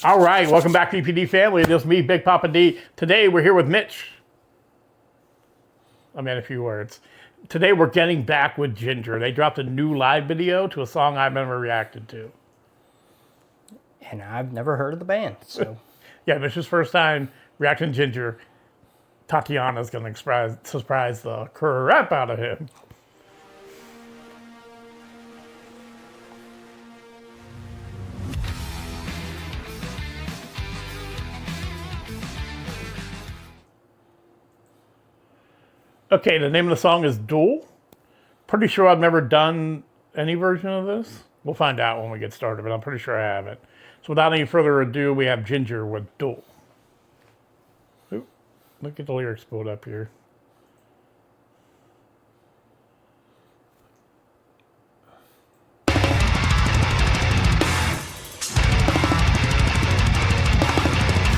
All right, welcome back to EPD family. This is me, Big Papa D. Today we're here with Mitch. I mean, a few words. Today we're getting back with Jinjer. They dropped a new live video to a song I've never reacted to. And I've never heard of the band, so. Yeah, Mitch's first time reacting to Jinjer. Tatiana's going to surprise the crap out of him. Okay, the name of the song is Duel. Pretty sure I've never done any version of this. We'll find out when we get started, but I'm pretty sure I haven't. So without any further ado, we have Jinjer with Duel. Oop, look at the lyrics pulled up here.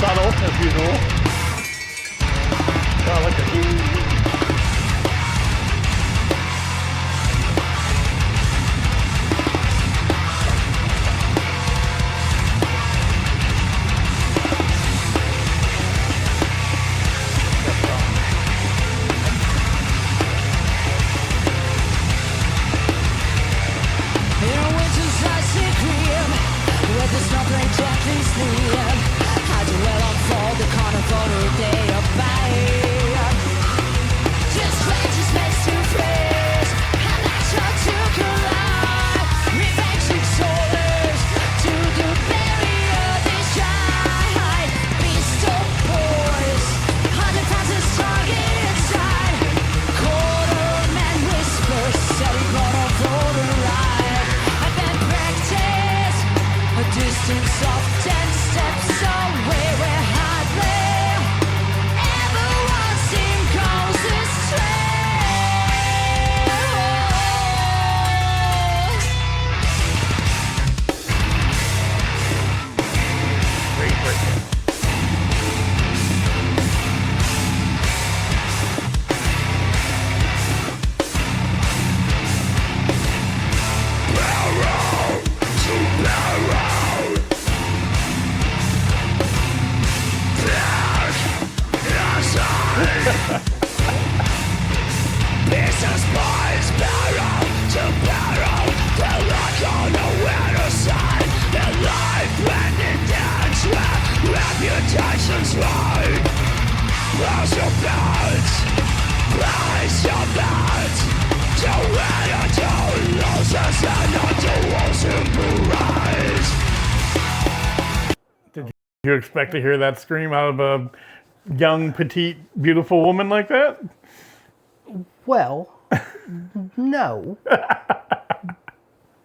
Subtle, as usual. Oh, I like it. Did you expect to hear that scream out of a young, petite, beautiful woman like that? Well, no.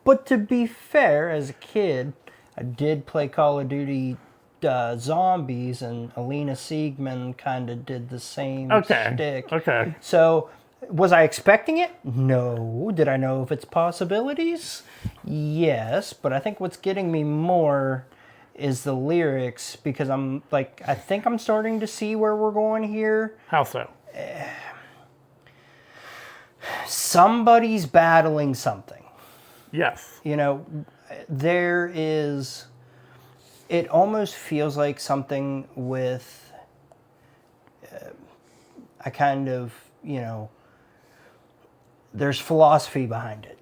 But to be fair, as a kid, I did play Call of Duty Zombies, and Alina Siegman kind of did the same shtick. Okay. So, was I expecting it? No. Did I know of its possibilities? Yes. But I think what's getting me more is the lyrics, because I'm like, I think I'm starting to see where we're going here. How so? Somebody's battling something. Yes. You know, there is, it almost feels like something with a kind of, you know, there's philosophy behind it.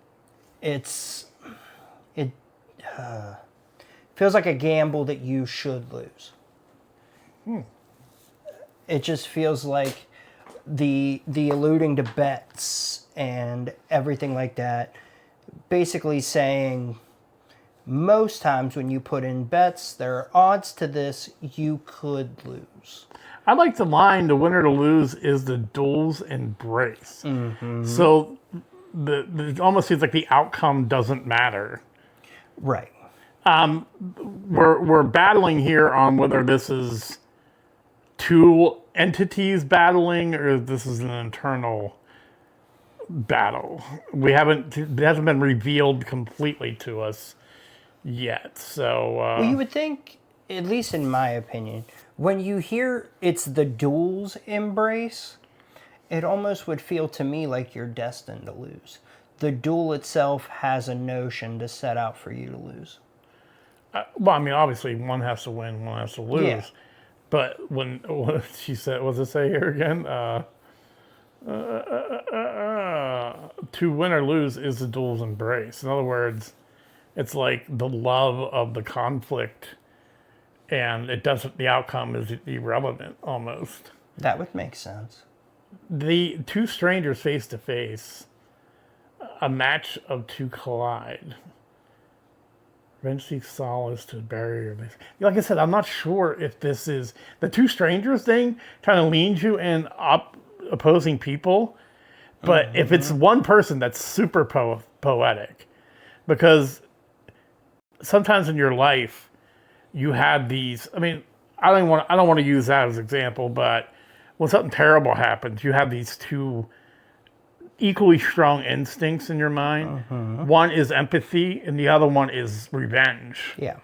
It feels like a gamble that you should lose. It just feels like the alluding to bets and everything like that, basically saying most times when you put in bets, there are odds to this, you could lose. I like the line, the winner to lose is the duel's embrace. Mm-hmm. So it almost seems like the outcome doesn't matter. Right. We're battling here on whether this is two entities battling or this is an internal battle. It hasn't been revealed completely to us yet. So well, you would think, at least in my opinion, when you hear it's the duel's embrace, it almost would feel to me like you're destined to lose. The duel itself has a notion to set out for you to lose. Well, I mean, obviously, one has to win, one has to lose. Yeah. But when she said, what does it say here again? To win or lose is the duel's embrace. In other words, it's like the love of the conflict, and it doesn't. The outcome is irrelevant almost. That would make sense. The two strangers face to face, a match of two collide. Revenge seeks solace to barrier. Like I said, I'm not sure if this is the two strangers thing trying to lead you in opposing people, but if it's one person, that's super poetic, because sometimes in your life you had these. I mean, I don't want to use that as an example, but when something terrible happens, you have these two equally strong instincts in your mind. One is empathy, and the other one is revenge. Yeah.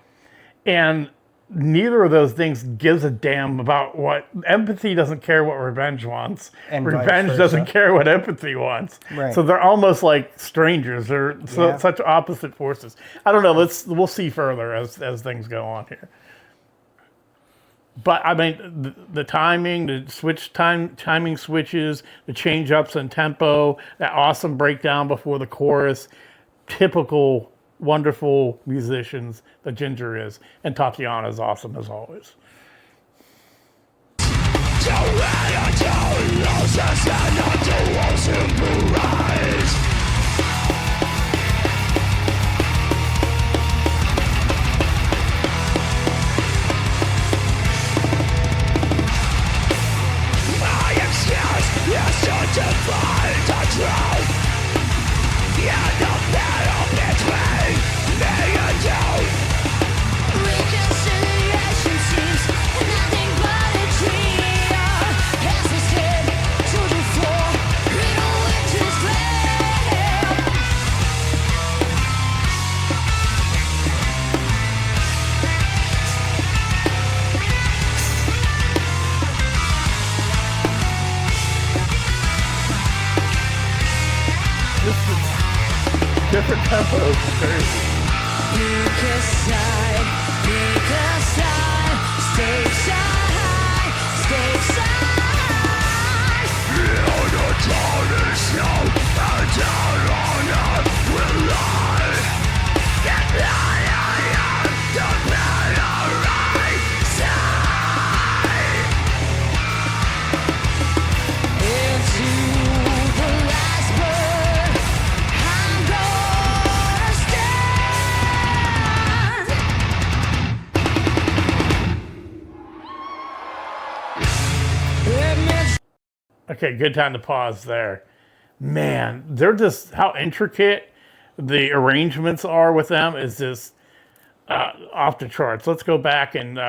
And neither of those things gives a damn about what empathy doesn't care what revenge wants. And vice revenge versa. doesn't care what empathy wants. Right. So they're almost like strangers. They're such opposite forces. I don't know. We'll see further as things go on here. But I mean, the timing, timing switches, the change ups in tempo, that awesome breakdown before the chorus, typical wonderful musicians that Jinjer is, and Tatiana is awesome as always. Different tempos, crazy. Pick a side, stay side, stay side. Feel the darkness now, and down on earth will lie. Get lie, the better right side. Into the last bird, I'm gonna stand. Okay, good time to pause there. Man, they're just, how intricate the arrangements are with them is just off the charts. Let's go back and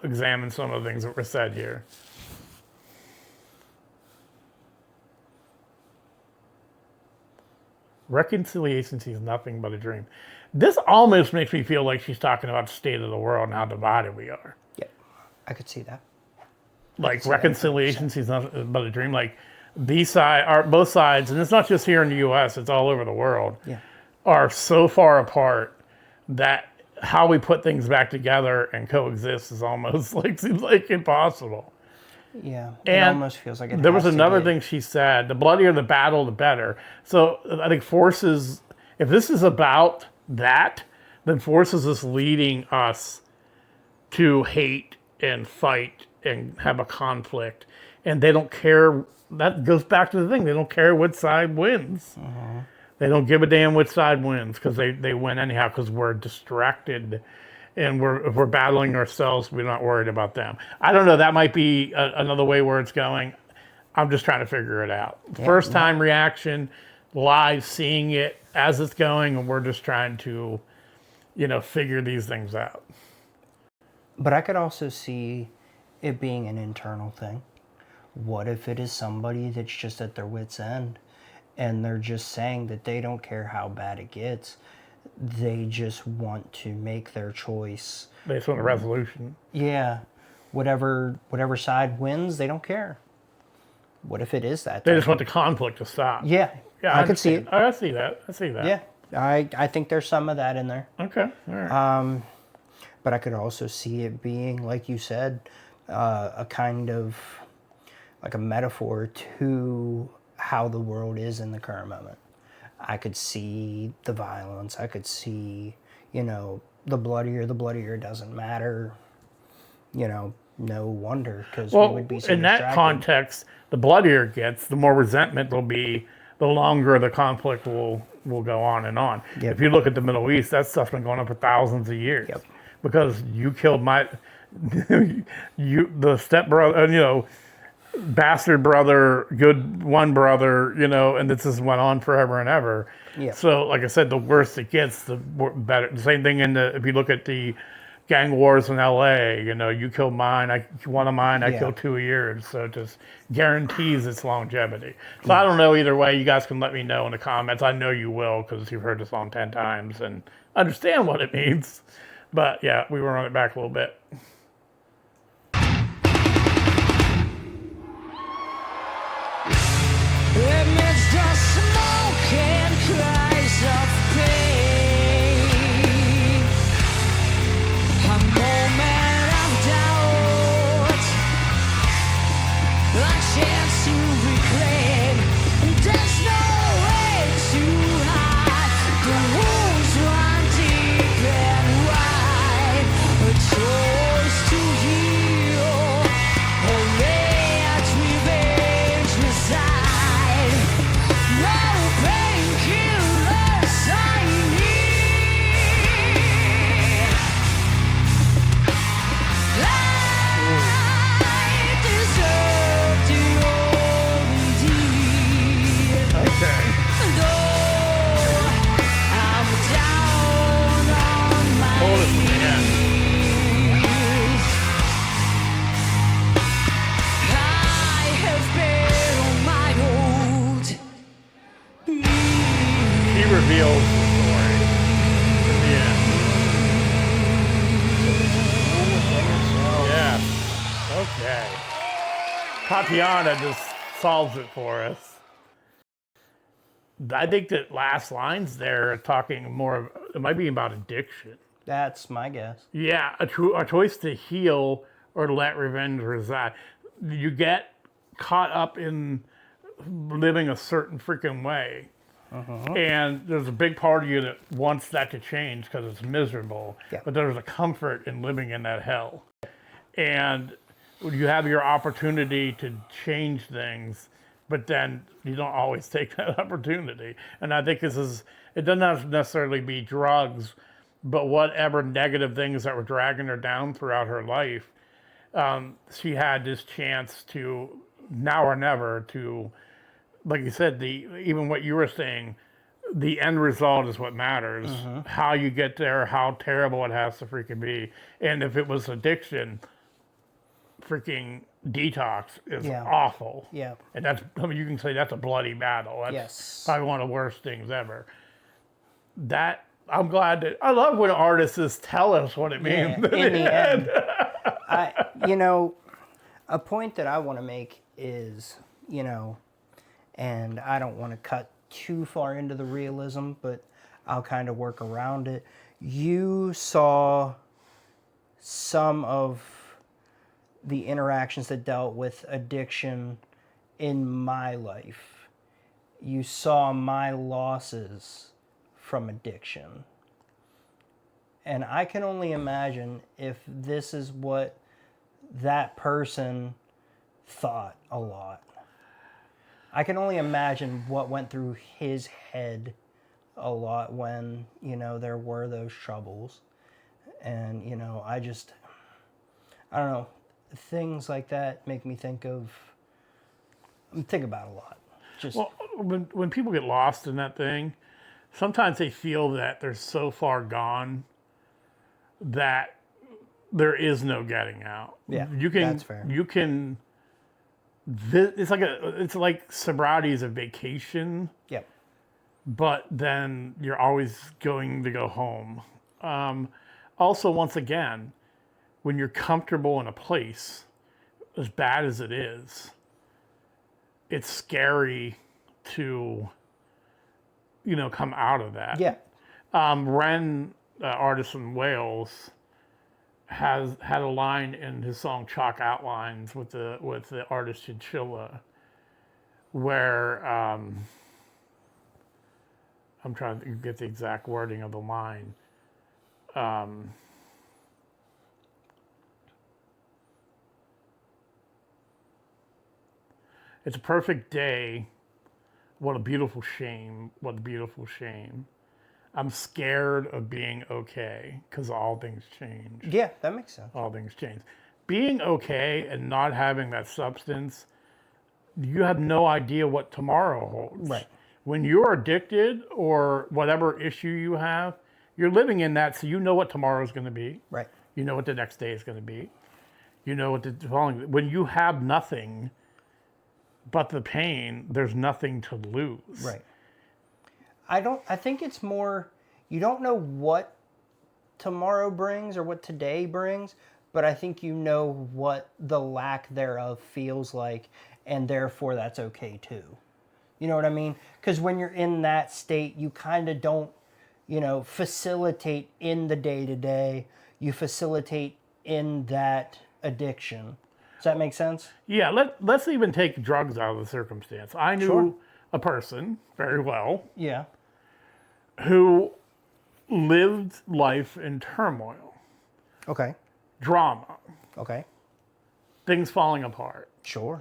examine some of the things that were said here. Reconciliation sees nothing but a dream. This almost makes me feel like she's talking about the state of the world and how divided we are. Yeah. I could see that. Like reconciliation sees nothing but a dream. Like these side are both sides, and it's not just here in the U.S. It's all over the world. Yeah. Are so far apart that how we put things back together and coexist is almost like seems like impossible. Yeah. It And almost feels like it there was has to another be. thing she said: the bloodier the battle, the better. So I think forces. If this is about that, then forces is leading us to hate and fight and have a conflict, and they don't care. That goes back to the thing. They don't care which side wins. They don't give a damn which side wins because they win anyhow because we're distracted and if we're battling ourselves, we're not worried about them. I don't know. That might be another way where it's going. I'm just trying to figure it out. First time reaction, live seeing it as it's going, and we're just trying to, figure these things out. But I could also see it being an internal thing. What if it is somebody that's just at their wit's end and they're just saying that they don't care how bad it gets. They just want to make their choice. Based on the resolution. Yeah. Whatever side wins, they don't care. What if it is that? They just want the conflict to stop. Yeah. I could see it. I see that. Yeah. I think there's some of that in there. Okay. All right. but I could also see it being, like you said, a kind of like a metaphor to how the world is in the current moment. I could see the violence. I could see, the bloodier doesn't matter. No wonder, because we Well, would be so in that distracted. context, the bloodier it gets, the more resentment there'll be, the longer the conflict will go on and on. Yep. If you look at the Middle East, that stuff's been going on for thousands of years. Yep. Because you killed my, the stepbrother, bastard brother, good one brother, and this has went on forever and ever. Yeah. So, like I said, the worse it gets, the better. The same thing if you look at the gang wars in LA, you killed mine, one of mine, I killed 2 years. So it just guarantees its longevity. So I don't know either way. You guys can let me know in the comments. I know you will, because you've heard the song 10 times and understand what it means. But yeah, we were on it back a little bit. Amidst the smoke and cries of pain, a moment of doubt, a chance to reclaim. There's no way to hide. The wounds run deep and wide. A choice to heal, or let revenge reside. No painkillers I need. I deserve the old deed. Okay. Though I'm down on my Hold it from the end. knees, I have been on my old knees. He reveals the story in the end. Yeah. Okay. Tatiana just solves it for us. I think that last lines there are talking more of, it might be about addiction. That's my guess. Yeah, a choice to heal or to let revenge reside. You get caught up in living a certain freaking way. And there's a big part of you that wants that to change because it's miserable. Yeah. But there's a comfort in living in that hell. And you have your opportunity to change things, but then you don't always take that opportunity. And I think it doesn't have to necessarily be drugs, but whatever negative things that were dragging her down throughout her life, she had this chance to, now or never, to, like you said, even what you were saying, the end result is what matters. How you get there, how terrible it has to freaking be. And if it was addiction, freaking detox is Yeah. awful. Yeah. And you can say that's a bloody battle. That's Yes. probably one of the worst things ever. I'm glad that, I love when artists tell us what it Yeah, means. in the end. A point that I want to make is, and I don't want to cut too far into the realism, but I'll kind of work around it. You saw some of the interactions that dealt with addiction in my life. You saw my losses from addiction. And I can only imagine if this is what that person thought a lot. I can only imagine what went through his head a lot when, there were those troubles. And, I don't know, things like that make me think about a lot. Just, Well, when people get lost in that thing, sometimes they feel that they're so far gone that there is no getting out. Yeah, that's fair. You can. It's like sobriety is a vacation, yep. but then you're always going to go home. Also, once again, when you're comfortable in a place, as bad as it is, it's scary to, come out of that. Yeah. Ren, artist in Wales, has had a line in his song Chalk Outlines with the artist Chinchilla, where I'm trying to get the exact wording of the line. It's a perfect day. What a beautiful shame. What a beautiful shame. I'm scared of being okay because all things change. Yeah, that makes sense. All things change. Being okay and not having that substance, you have no idea what tomorrow holds. Right. When you're addicted or whatever issue you have, you're living in that, so you know what tomorrow's going to be. Right. You know what the next day is going to be. You know what the following. When you have nothing but the pain, there's nothing to lose. Right. I think it's more, you don't know what tomorrow brings or what today brings, but I think you know what the lack thereof feels like, and therefore that's okay too. You know what I mean? Because when you're in that state, you kind of don't, facilitate in the day-to-day. You facilitate in that addiction. Does that make sense? Yeah, let's even take drugs out of the circumstance. I knew Sure. a person very well Yeah. who lived life in turmoil, Okay. drama, Okay. things falling apart. Sure.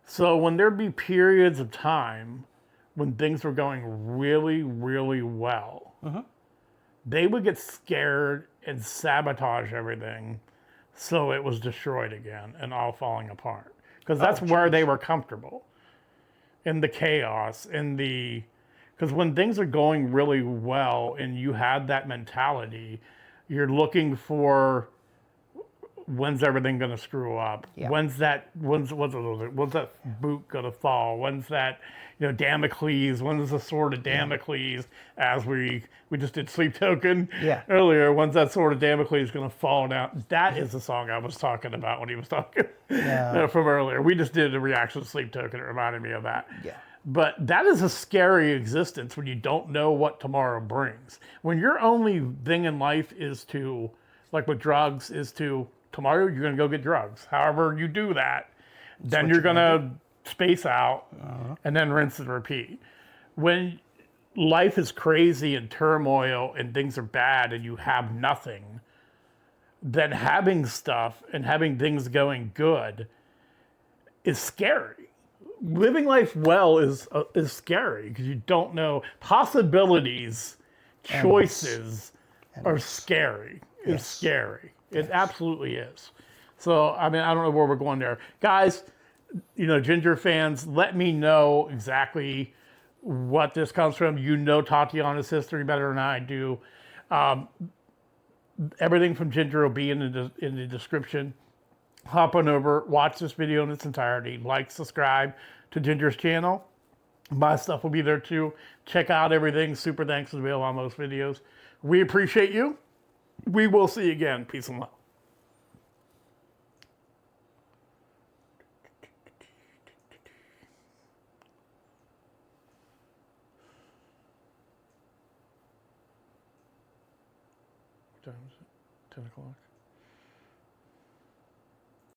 So when there'd be periods of time when things were going really, really well, they would get scared and sabotage everything so it was destroyed again and all falling apart. Because that's where they were comfortable, in the chaos, because when things are going really well and you have that mentality, you're looking for, when's everything going to screw up? Yeah. When's that boot going to fall? When's that, Damocles? When's the sword of Damocles? As we just did Sleep Token Yeah. earlier. When's that sword of Damocles going to fall down? That is the song I was talking about when he was talking from earlier. We just did a reaction to Sleep Token. It reminded me of that. Yeah. But that is a scary existence when you don't know what tomorrow brings. When your only thing in life is to, like with drugs, is to, tomorrow you're going to go get drugs. However you do that, then you're going to space out and then rinse and repeat. When life is crazy and turmoil and things are bad and you have nothing, then having stuff and having things going good is scary. Living life well is scary because you don't know. Possibilities, choices are scary. It's scary. It absolutely is. So, I mean, I don't know where we're going there. Guys, Jinjer fans, let me know exactly what this comes from. You know Tatiana's history better than I do. Everything from Jinjer will be in the description. Hop on over, watch this video in its entirety, like, subscribe to Jinjer's channel. My stuff will be there too. Check out everything. Super thanks is available on most videos. We appreciate you. We will see you again. Peace and love. What time is it? 10 o'clock.